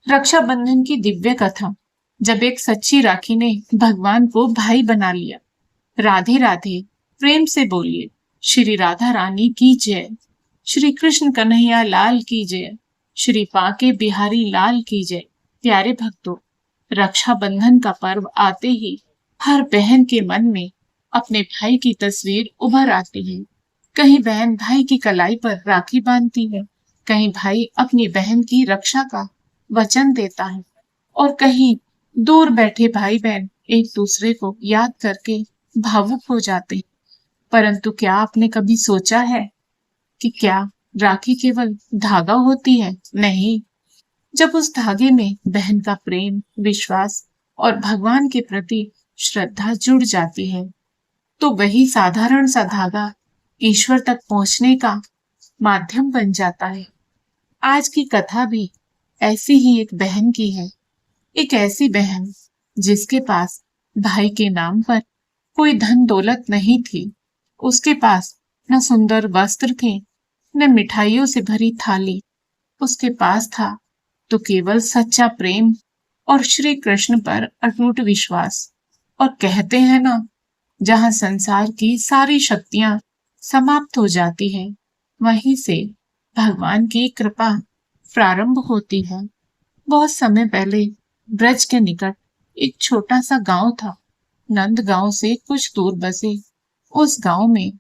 रक्षाबंधन की दिव्य कथा। जब एक सच्ची राखी ने भगवान को भाई बना लिया। राधे राधे। प्रेम से बोलिए, श्री राधा रानी की जय। श्री कृष्ण कन्हैया लाल की जय। श्री पाके बिहारी लाल की जय। प्यारे भक्तों, रक्षाबंधन का पर्व आते ही हर बहन के मन में अपने भाई की तस्वीर उभर आती है। कहीं बहन भाई की कलाई पर राखी बांधती है, कहीं भाई अपनी बहन की रक्षा का वचन देता है, और कहीं दूर बैठे भाई बहन एक दूसरे को याद करके भावुक हो जाते हैं। परंतु क्या आपने कभी सोचा है कि क्या राखी केवल धागा होती है? नहीं। जब उस धागे में बहन का प्रेम, विश्वास और भगवान के प्रति श्रद्धा जुड़ जाती है, तो वही साधारण सा धागा ईश्वर तक पहुंचने का माध्यम बन जाता है। आज की कथा भी ऐसी ही एक बहन की है। एक ऐसी बहन जिसके पास भाई के नाम पर कोई धन दौलत नहीं थी। उसके पास न सुंदर वस्त्र थे, न मिठाइयों से भरी थाली। उसके पास था तो केवल सच्चा प्रेम और श्री कृष्ण पर अटूट विश्वास। और कहते हैं ना, जहां संसार की सारी शक्तियां समाप्त हो जाती है, वहीं से भगवान की कृपा प्रारंभ होती है। बहुत समय पहले ब्रज के निकट एक छोटा सा गांव था। नंद गांव से कुछ दूर बसे उस गांव में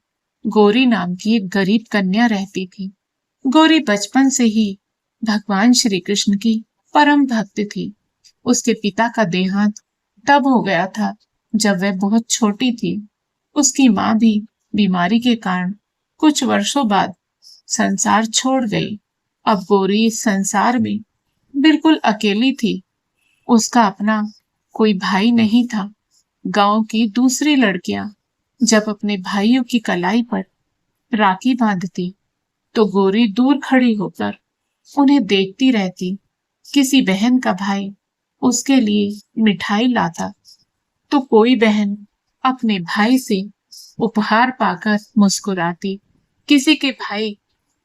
गौरी नाम की एक गरीब कन्या रहती थी। गौरी बचपन से ही भगवान श्री कृष्ण की परम भक्त थी। उसके पिता का देहांत तब हो गया था जब वह बहुत छोटी थी। उसकी माँ भी बीमारी के कारण कुछ वर्षों बाद संसार छोड़ गई। अब गौरी इस संसार में बिल्कुल अकेली थी। उसका अपना कोई भाई नहीं था। गांव की दूसरी लड़कियां जब अपने भाइयों की कलाई पर राखी बांधती, तो गौरी दूर खड़ी होकर उन्हें देखती रहती। किसी बहन का भाई उसके लिए मिठाई लाता, तो कोई बहन अपने भाई से उपहार पाकर मुस्कुराती। किसी के भाई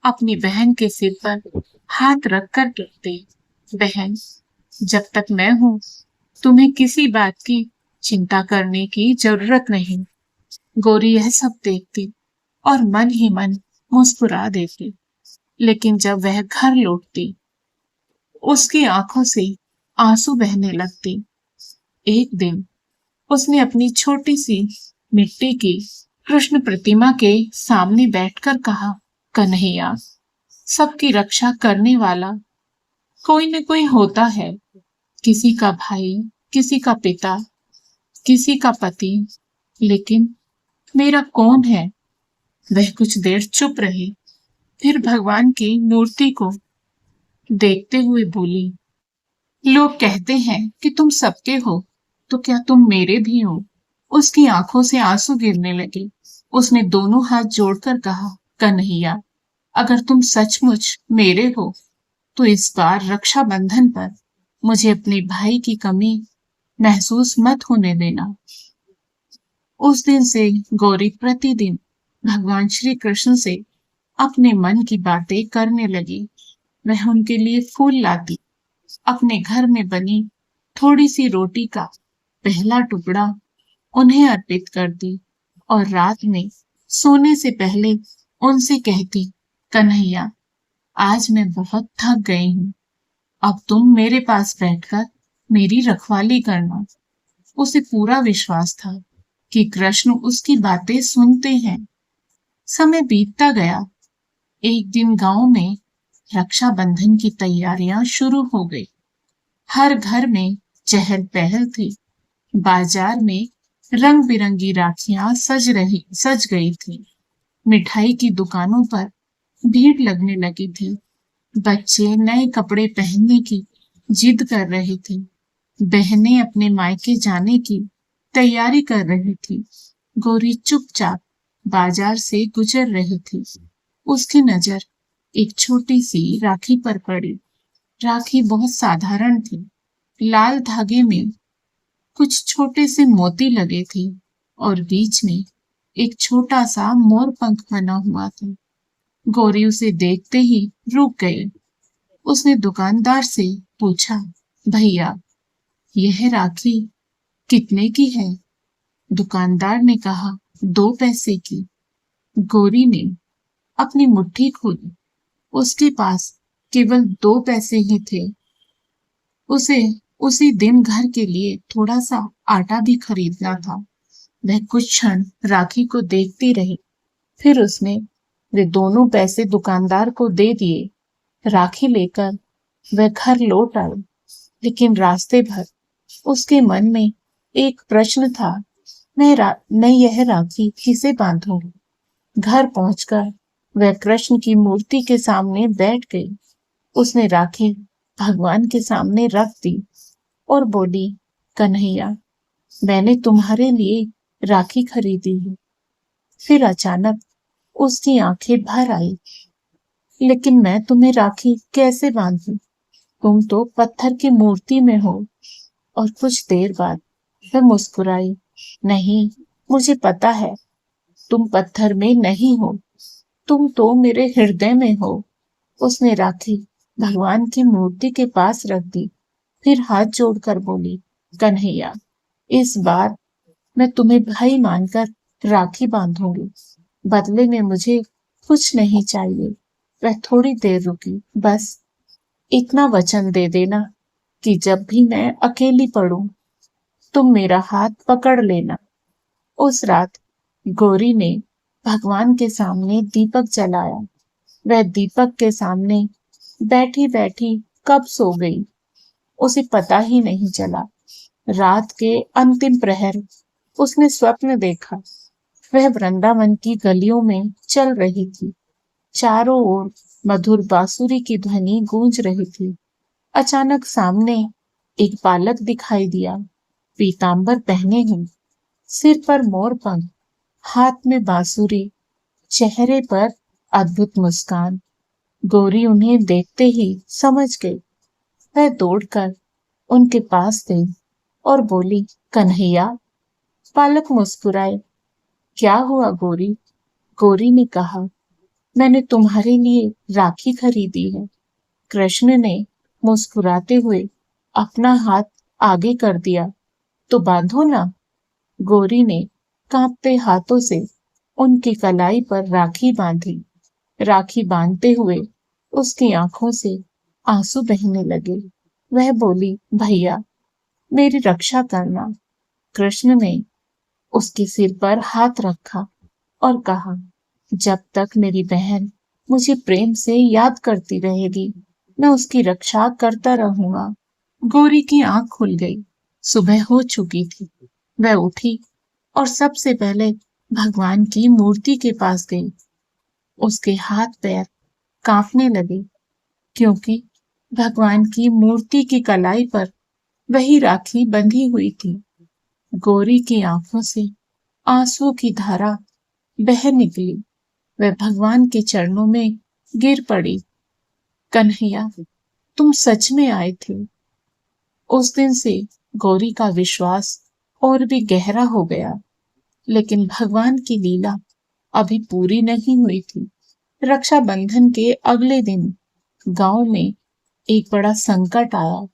अपनी बहन के सिर पर हाथ रखकर कहते, बहन, जब तक मैं हूं, तुम्हें किसी बात की चिंता करने की जरूरत नहीं। गौरी यह सब देखती और मन ही मन मुस्कुरा देती। लेकिन जब वह घर लौटती, उसकी आंखों से आंसू बहने लगती। एक दिन उसने अपनी छोटी सी मिट्टी की कृष्ण प्रतिमा के सामने बैठकर कहा, कन्हैया, सबकी रक्षा करने वाला कोई न कोई होता है। किसी का भाई, किसी का पिता, किसी का पति, लेकिन मेरा कौन है? वह कुछ देर चुप रही, फिर भगवान की मूर्ति को देखते हुए बोली, लोग कहते हैं कि तुम सबके हो, तो क्या तुम मेरे भी हो? उसकी आंखों से आंसू गिरने लगे। उसने दोनों हाथ जोड़कर कहा, कन्हैया, अगर तुम सचमुच मेरे हो, तो इस बार रक्षाबंधन पर मुझे अपने भाई की कमी महसूस मत होने देना। उस दिन से गौरी प्रतिदिन भगवान श्री कृष्ण से अपने मन की बातें करने लगी। वह उनके लिए फूल लाती, अपने घर में बनी थोड़ी सी रोटी का पहला टुकड़ा उन्हें अर्पित करती, और रात में सोने से पहले उनसे कहती, कन्हैया, आज मैं बहुत थक गई हूँ, अब तुम मेरे पास बैठकर मेरी रखवाली करना। उसे पूरा विश्वास था कि कृष्ण उसकी बातें सुनते हैं। समय बीतता गया। एक दिन गांव में रक्षाबंधन की तैयारियां शुरू हो गई। हर घर में चहल पहल थी। बाजार में रंग बिरंगी राखियां सज गई थी। मिठाई की दुकानों पर भीड़ लगने लगी थी। बच्चे नए कपड़े पहनने की जिद कर रहे थे। बहनें अपने मायके जाने की तैयारी कर रही थी। गौरी चुपचाप बाजार से गुजर रही थी। उसकी नजर एक छोटी सी राखी पर पड़ी। राखी बहुत साधारण थी। लाल धागे में कुछ छोटे से मोती लगे थे, और बीच में एक छोटा सा मोर पंख बना हुआ था। गौरी उसे देखते ही रुक गई। उसने दुकानदार से पूछा, भैया यह राखी कितने की है? दुकानदार ने कहा, 2 पैसे की। गोरी ने अपनी मुट्ठी खोली। उसके पास केवल 2 पैसे ही थे। उसे उसी दिन घर के लिए थोड़ा सा आटा भी खरीदना था। वह कुछ क्षण राखी को देखती रही, फिर उसने वे दोनों पैसे दुकानदार को दे दिए। राखी लेकर वह घर लौट आई, लेकिन रास्ते भर उसके मन में एक प्रश्न था, मैं यह राखी किसे बांधूंगी? घर पहुंचकर वह कृष्ण की मूर्ति के सामने बैठ गई। उसने राखी भगवान के सामने रख दी और बोली, कन्हैया, मैंने तुम्हारे लिए राखी खरीदी है। फिर अचानक उसकी आंखें भर आई, लेकिन मैं तुम्हें राखी कैसे बांधूं? तुम तो पत्थर की मूर्ति में हो। और कुछ देर बाद वह मुस्कुराई, नहीं, मुझे पता है, तुम पत्थर में नहीं हो, तुम तो मेरे हृदय में हो। उसने राखी भगवान की मूर्ति के पास रख दी, फिर हाथ जोड़कर बोली, कन्हैया, इस बार मैं तुम्हें भाई मानकर राखी बांधूंगी। बदले में मुझे कुछ नहीं चाहिए। वह थोड़ी देर रुकी, बस इतना वचन दे देना कि जब भी मैं अकेली पड़ूं, तुम मेरा हाथ पकड़ लेना। उस रात गौरी ने भगवान के सामने दीपक जलाया। वह दीपक के सामने बैठी बैठी कब सो गई, उसे पता ही नहीं चला। रात के अंतिम प्रहर उसने स्वप्न देखा। वह वृंदावन की गलियों में चल रही थी। चारों ओर मधुर बांसुरी की ध्वनि गूंज रही थी। अचानक सामने एक बालक दिखाई दिया, पीतांबर पहने हुए, सिर पर मोर पंख, हाथ में बांसुरी, चेहरे पर अद्भुत मुस्कान। गौरी उन्हें देखते ही समझ गई। वह दौड़कर उनके पास गई और बोली, कन्हैया। बालक मुस्कुराए, क्या हुआ गौरी? गौरी ने कहा, मैंने तुम्हारे लिए राखी खरीदी है। कृष्ण ने मुस्कुराते हुए अपना हाथ आगे कर दिया, तो बांधो ना। गौरी ने कांपते हाथों से उनकी कलाई पर राखी बांधी। राखी बांधते हुए उसकी आंखों से आंसू बहने लगे। वह बोली, भैया, मेरी रक्षा करना। कृष्ण ने उसके सिर पर हाथ रखा और कहा, जब तक मेरी बहन मुझे प्रेम से याद करती रहेगी, मैं उसकी रक्षा करता रहूंगा। गौरी की आंख खुल गई। सुबह हो चुकी थी। वह उठी और सबसे पहले भगवान की मूर्ति के पास गई। उसके हाथ पैर कांपने लगे, क्योंकि भगवान की मूर्ति की कलाई पर वही राखी बंधी हुई थी। गौरी की आंखों से आंसुओं की धारा बह निकली। वह भगवान के चरणों में गिर पड़ी। कन्हैया, तुम सच में आए थे। उस दिन से गौरी का विश्वास और भी गहरा हो गया। लेकिन भगवान की लीला अभी पूरी नहीं हुई थी। रक्षाबंधन के अगले दिन गांव में एक बड़ा संकट आया।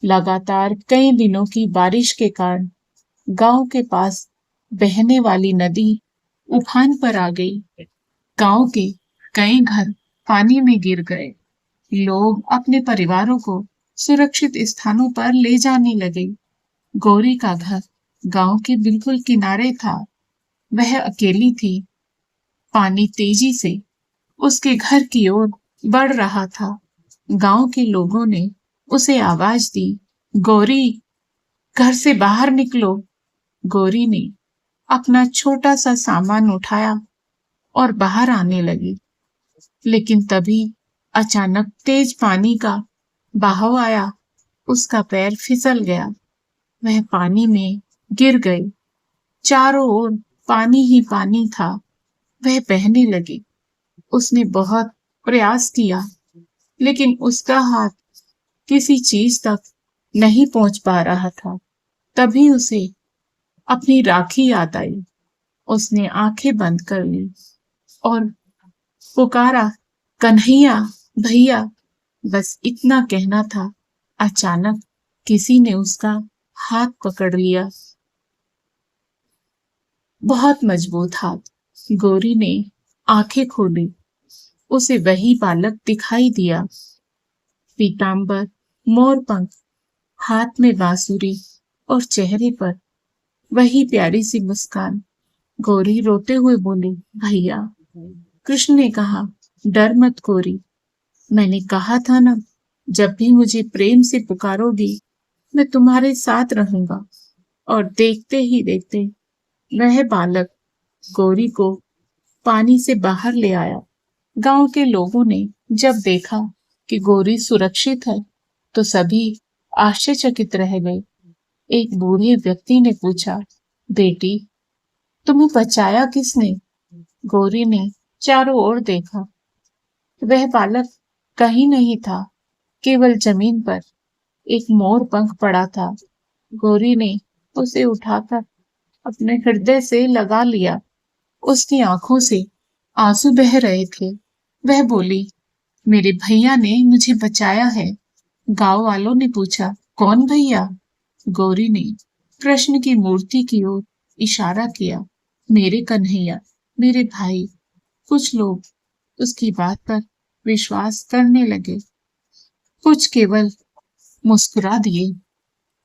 लगातार कई दिनों की बारिश के कारण गांव के पास बहने वाली नदी उफान पर आ गई। गांव के कई घर पानी में गिर गए। लोग अपने परिवारों को सुरक्षित स्थानों पर ले जाने लगे। गौरी का घर गांव के बिल्कुल किनारे था। वह अकेली थी। पानी तेजी से उसके घर की ओर बढ़ रहा था। गांव के लोगों ने उसे आवाज दी, गौरी, घर से बाहर निकलो। गौरी ने अपना छोटा सा सामान उठाया और बाहर आने लगी। लेकिन तभी अचानक तेज पानी का बहाव आया। उसका पैर फिसल गया। वह पानी में गिर गई। चारों ओर पानी ही पानी था। वह बहने लगी। उसने बहुत प्रयास किया, लेकिन उसका हाथ किसी चीज तक नहीं पहुंच पा रहा था। तभी उसे अपनी राखी याद आई। उसने आंखें बंद कर ली और पुकारा, कन्हैया, भैया। बस इतना कहना था। अचानक किसी ने उसका हाथ पकड़ लिया, बहुत मजबूत हाथ। गौरी ने आंखें खोली, उसे वही बालक दिखाई दिया, पीतांबर, मोरपंख, हाथ में बांसुरी और चेहरे पर वही प्यारी सी मुस्कान। गौरी रोते हुए बोली, भैया। कृष्ण ने कहा, डर मत गौरी, मैंने कहा था ना, जब भी मुझे प्रेम से पुकारोगी मैं तुम्हारे साथ रहूंगा। और देखते ही देखते वह बालक गौरी को पानी से बाहर ले आया। गांव के लोगों ने जब देखा कि गौरी सुरक्षित है तो सभी आश्चर्यचकित रह गए। एक बूढ़े व्यक्ति ने पूछा, बेटी, तुम्हें बचाया किसने? गौरी ने चारों ओर देखा। वह बालक कहीं नहीं था, केवल जमीन पर एक मोर पंख पड़ा था। गौरी ने उसे उठाकर अपने हृदय से लगा लिया। उसकी आंखों से आंसू बह रहे थे। वह बोली, मेरे भैया ने मुझे बचाया है। गांव वालों ने पूछा, कौन भैया? गौरी ने कृष्ण की मूर्ति की ओर इशारा किया, मेरे कन्हैया, मेरे भाई। कुछ लोग उसकी बात पर विश्वास करने लगे, कुछ केवल मुस्कुरा दिए।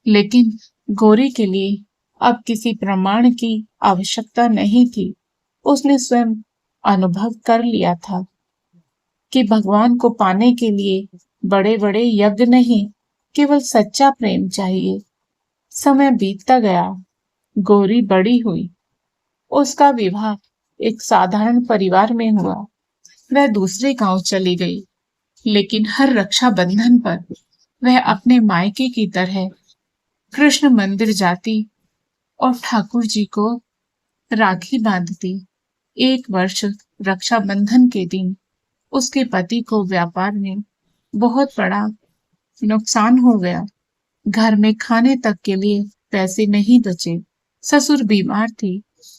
लेकिन गौरी के लिए अब किसी प्रमाण की आवश्यकता नहीं थी। उसने स्वयं अनुभव कर लिया था कि भगवान को पाने के लिए बड़े बड़े यज्ञ नहीं, केवल सच्चा प्रेम चाहिए। समय बीतता गया, गौरी बड़ी हुई। उसका विवाह एक साधारण परिवार में हुआ। वह दूसरे गांव चली गई, लेकिन हर रक्षाबंधन पर वह अपने मायके की तरह कृष्ण मंदिर जाती और ठाकुर जी को राखी बांधती। एक वर्ष रक्षाबंधन के दिन उसके पति को व्यापार में बहुत बड़ा नुकसान हो गया। घर में खाने तक के लिए पैसे नहीं बचे। ससुर बीमार थे,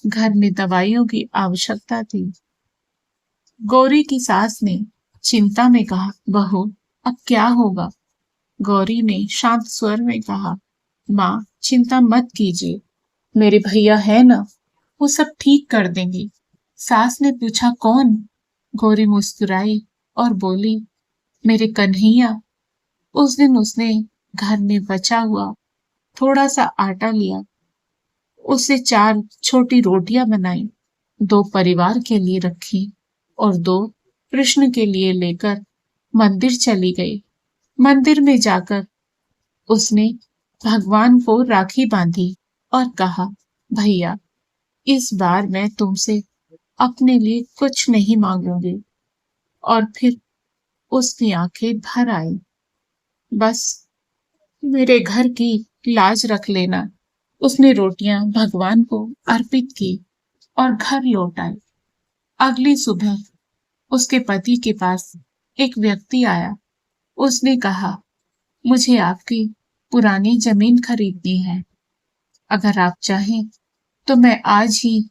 घर में दवाइयों की आवश्यकता थी। गौरी की सास ने चिंता में कहा, बहू, अब क्या होगा? गौरी ने शांत स्वर में कहा, माँ, चिंता मत कीजिए, मेरे भैया है ना, वो सब ठीक कर देंगे। सास ने पूछा, कौन? गौरी मुस्कुराई और बोली, मेरे कन्हैया। उस दिन उसने घर में बचा हुआ थोड़ा सा आटा लिया, उससे 4 छोटी रोटियां बनाई, 2 परिवार के लिए रखी और 2 कृष्ण के लिए लेकर मंदिर चली गई। मंदिर में जाकर उसने भगवान को राखी बांधी और कहा, भैया, इस बार मैं तुमसे अपने लिए कुछ नहीं मांगूंगी। और फिर उसकी आंखें भर आई। बस मेरे घर की लाज रख लेना। उसने रोटियां भगवान को अर्पित की और घर लौट आई। अगली सुबह उसके पति के पास एक व्यक्ति आया। उसने कहा, मुझे आपकी पुरानी जमीन खरीदनी है। अगर आप चाहें तो मैं आज ही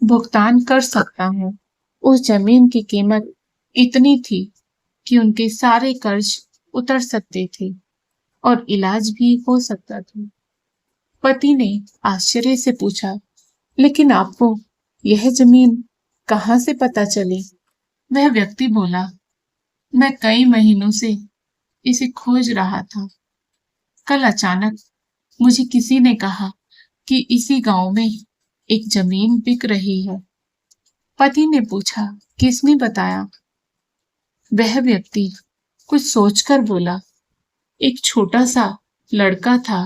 भुगतान कर सकता हूँ। उस जमीन की कीमत इतनी थी कि उनके सारे कर्ज उतर सकते थे और इलाज भी हो सकता था। पति ने आश्चर्य से पूछा, लेकिन आपको यह जमीन कहाँ से पता चली? वह व्यक्ति बोला, मैं कई महीनों से इसे खोज रहा था। कल अचानक मुझे किसी ने कहा कि इसी गांव में एक जमीन बिक रही है। पति ने पूछा, किसने बताया? वह व्यक्ति कुछ सोचकर बोला, एक छोटा सा लड़का था,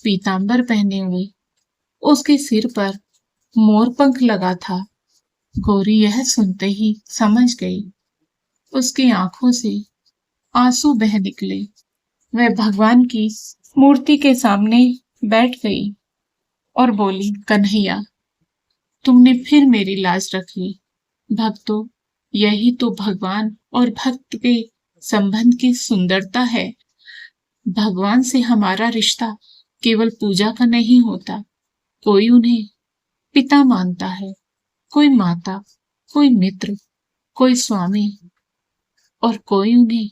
पीतांबर पहने हुए, उसके सिर पर मोरपंख लगा था। गौरी यह सुनते ही समझ गई। उसकी आंखों से आंसू बह निकले। वह भगवान की मूर्ति के सामने बैठ गई और बोली, कन्हैया, तुमने फिर मेरी लाज रख ली। भक्तों, यही तो भगवान और भक्त के संबंध की सुंदरता है। भगवान से हमारा रिश्ता केवल पूजा का नहीं होता। कोई उन्हें पिता मानता है, कोई माता, कोई मित्र, कोई स्वामी और कोई उन्हें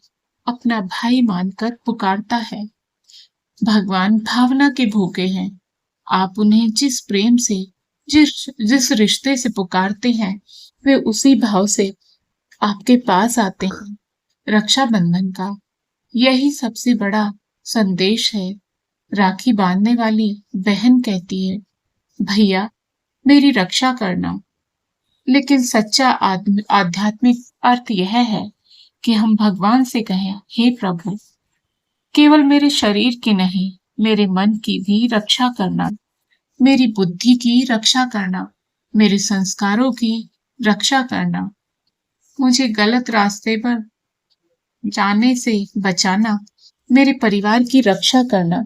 अपना भाई मानकर पुकारता है। भगवान भावना के भूखे हैं। आप उन्हें जिस प्रेम से, जिस जिस रिश्ते से पुकारते हैं, वे उसी भाव से आपके पास आते हैं। रक्षाबंधन का यही सबसे बड़ा संदेश है। राखी बांधने वाली बहन कहती है, भैया मेरी रक्षा करना। लेकिन सच्चा आध्यात्मिक अर्थ यह है कि हम भगवान से कहें, हे प्रभु, केवल मेरे शरीर की नहीं, मेरे मन की भी रक्षा करना, मेरी बुद्धि की रक्षा करना, मेरे संस्कारों की रक्षा करना, मुझे गलत रास्ते पर जाने से बचाना, मेरे परिवार की रक्षा करना,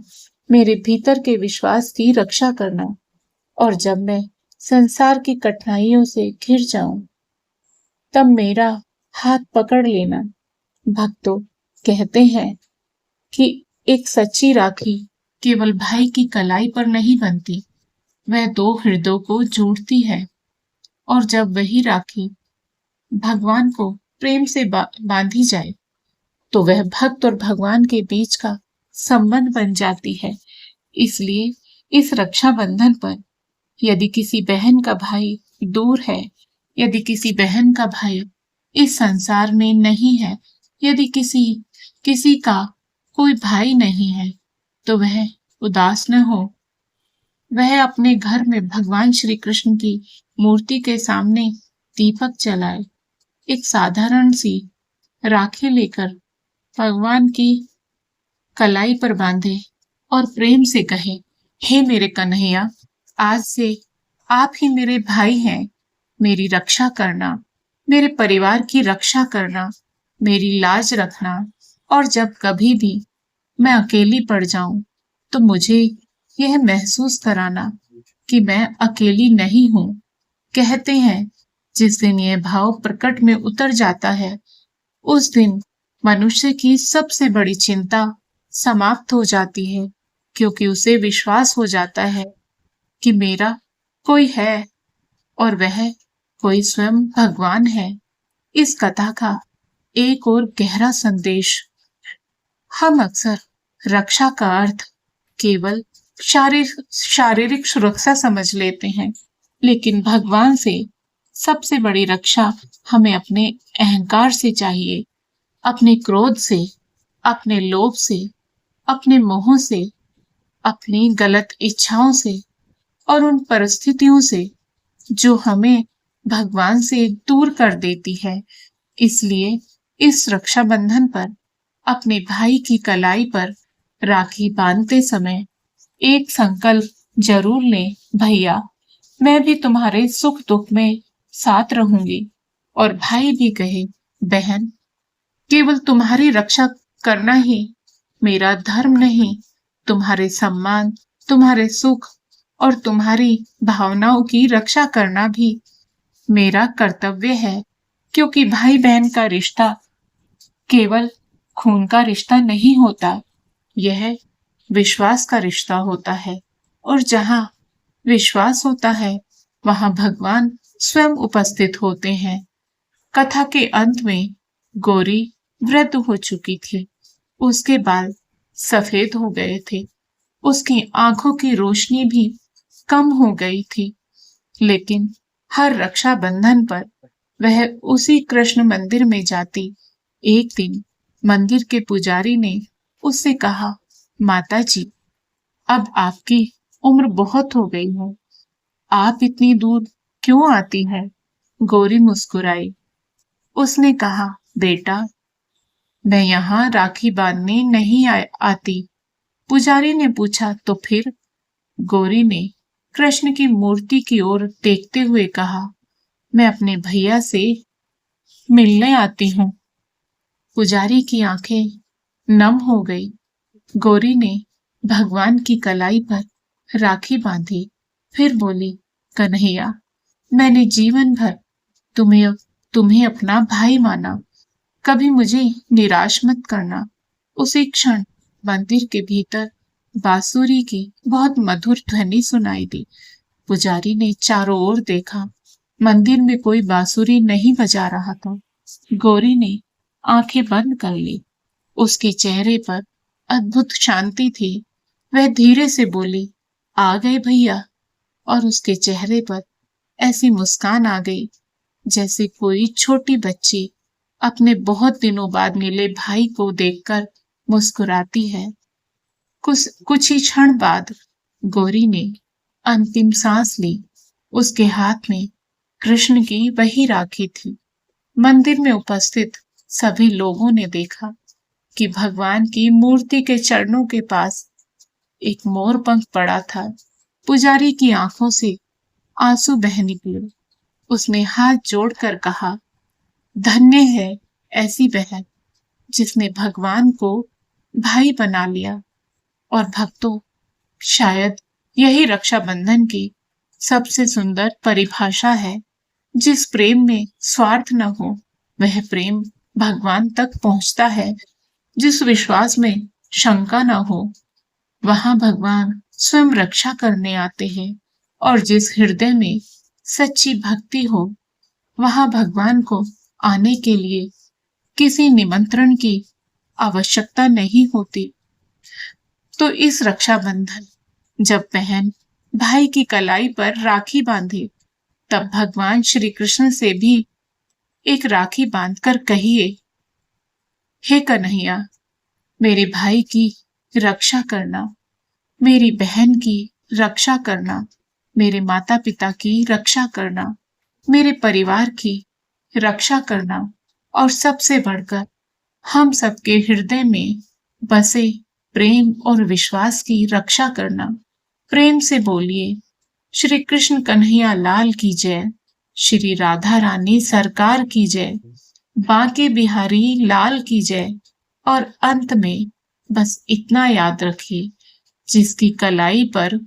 मेरे भीतर के विश्वास की रक्षा करना। और जब मैं संसार की कठिनाइयों से घिर जाऊं, तब मेरा हाथ पकड़ लेना। भक्तों कहते हैं कि एक सच्ची राखी केवल भाई की कलाई पर नहीं बनती, वह दो हृदयों को जोड़ती है। और जब वही राखी भगवान को प्रेम से बांधी जाए, तो वह भक्त और भगवान के बीच का संबंध बन जाती है। इसलिए इस रक्षाबंधन पर यदि किसी बहन का भाई दूर है, यदि किसी बहन का भाई इस संसार में नहीं है, यदि किसी किसी का कोई भाई नहीं है, तो वह उदास न हो। वह अपने घर में भगवान श्री कृष्ण की मूर्ति के सामने दीपक जलाए, एक साधारण सी राखी लेकर भगवान की कलाई पर बांधे और प्रेम से कहे, हे मेरे कन्हैया, आज से आप ही मेरे भाई हैं। मेरी रक्षा करना, मेरे परिवार की रक्षा करना, मेरी लाज रखना। और जब कभी भी मैं अकेली पड़ जाऊं, तो मुझे यह महसूस कराना कि मैं अकेली नहीं हूं। कहते हैं, जिस दिन यह भाव प्रकट में उतर जाता है, उस दिन मनुष्य की सबसे बड़ी चिंता समाप्त हो जाती है, क्योंकि उसे विश्वास हो जाता है कि मेरा कोई है और वह कोई स्वयं भगवान है। इस कथा का एक और गहरा संदेश, हम अक्सर रक्षा का अर्थ केवल शारीरिक सुरक्षा समझ लेते हैं, लेकिन भगवान से सबसे बड़ी रक्षा हमें अपने अहंकार से चाहिए, अपने क्रोध से, अपने लोभ से, अपने मोह से, अपनी गलत इच्छाओं से और उन परिस्थितियों से जो हमें भगवान से दूर कर देती है। इसलिए इस रक्षाबंधन पर अपने भाई की कलाई पर राखी बांधते समय एक संकल्प जरूर लें, भैया मैं भी तुम्हारे सुख दुख में साथ रहूंगी। और भाई भी कहे, बहन केवल तुम्हारी रक्षा करना ही मेरा धर्म नहीं, तुम्हारे सम्मान, तुम्हारे सुख और तुम्हारी भावनाओं की रक्षा करना भी मेरा कर्तव्य है। क्योंकि भाई बहन का रिश्ता केवल खून का रिश्ता नहीं होता, यह विश्वास का रिश्ता होता है। और जहाँ विश्वास होता है, वहां भगवान स्वयं उपस्थित होते हैं। कथा के अंत में गौरी वृद्ध हो चुकी थी, उसके बाल सफेद हो गए थे, उसकी आंखों की रोशनी भी कम हो गई थी, लेकिन हर रक्षाबंधन पर वह उसी कृष्ण मंदिर में जाती। एक दिन मंदिर के पुजारी ने उससे कहा, माता जी, अब आपकी उम्र बहुत हो गई है, आप इतनी दूर क्यों आती हैं? गौरी मुस्कुराई। उसने कहा, बेटा मैं यहाँ राखी बांधने नहीं आती। पुजारी ने पूछा, तो फिर? गौरी ने कृष्ण की मूर्ति की ओर देखते हुए कहा, मैं अपने भैया से मिलने आती हूँ। पुजारी की आंखें नम हो गई। गौरी ने भगवान की कलाई पर राखी बांधी, फिर बोली, कन्हैया मैंने जीवन भर तुम्हें अपना भाई माना, कभी मुझे निराश मत करना। उसी क्षण मंदिर के भीतर बांसुरी की बहुत मधुर ध्वनि सुनाई दी। पुजारी ने चारों ओर देखा, मंदिर में कोई बांसुरी नहीं बजा रहा था। गौरी ने आंखें बंद कर ली। उसके चेहरे पर अद्भुत शांति थी। वह धीरे से बोली, आ गए भैया। और उसके चेहरे पर ऐसी मुस्कान आ गई जैसे कोई छोटी बच्ची अपने बहुत दिनों बाद मिले भाई को देखकर मुस्कुराती है। कुछ ही क्षण बाद गौरी ने अंतिम सांस ली। उसके हाथ में कृष्ण की वही राखी थी। मंदिर में उपस्थित सभी लोगों ने देखा कि भगवान की मूर्ति के चरणों के पास एक मोर पंख पड़ा था। पुजारी की आंखों से आंसू बह निकले। उसने हाथ जोड़कर कहा, धन्य है ऐसी बहन जिसने भगवान को भाई बना लिया। और भक्तों, शायद यही रक्षाबंधन की सबसे सुंदर परिभाषा है। जिस प्रेम में स्वार्थ न हो वह प्रेम भगवान तक पहुंचता है। जिस विश्वास में शंका न हो वहां भगवान स्वयं रक्षा करने आते हैं। और जिस हृदय में सच्ची भक्ति हो वहां भगवान को आने के लिए किसी निमंत्रण की आवश्यकता नहीं होती। तो इस रक्षाबंधन जब बहन भाई की कलाई पर राखी बांधे तब भगवान श्री कृष्ण से भी एक राखी बांधकर कहिए, हे कन्हैया, मेरे भाई की रक्षा करना, मेरी बहन की रक्षा करना, मेरे माता पिता की रक्षा करना, मेरे परिवार की रक्षा करना और सबसे बढ़कर हम सबके हृदय में बसे प्रेम और विश्वास की रक्षा करना। प्रेम से बोलिए, श्री कृष्ण कन्हैया लाल की जय, श्री राधा रानी सरकार की जय, बांके बिहारी लाल की जय। और अंत में बस इतना याद रखिए, जिसकी कलाई पर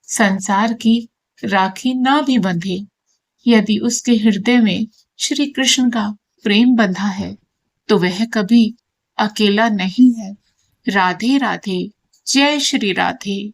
संसार की राखी ना भी बंधे, यदि उसके हृदय में श्री कृष्ण का प्रेम बंधा है तो वह कभी अकेला नहीं है। राधे राधे, जय श्री राधे।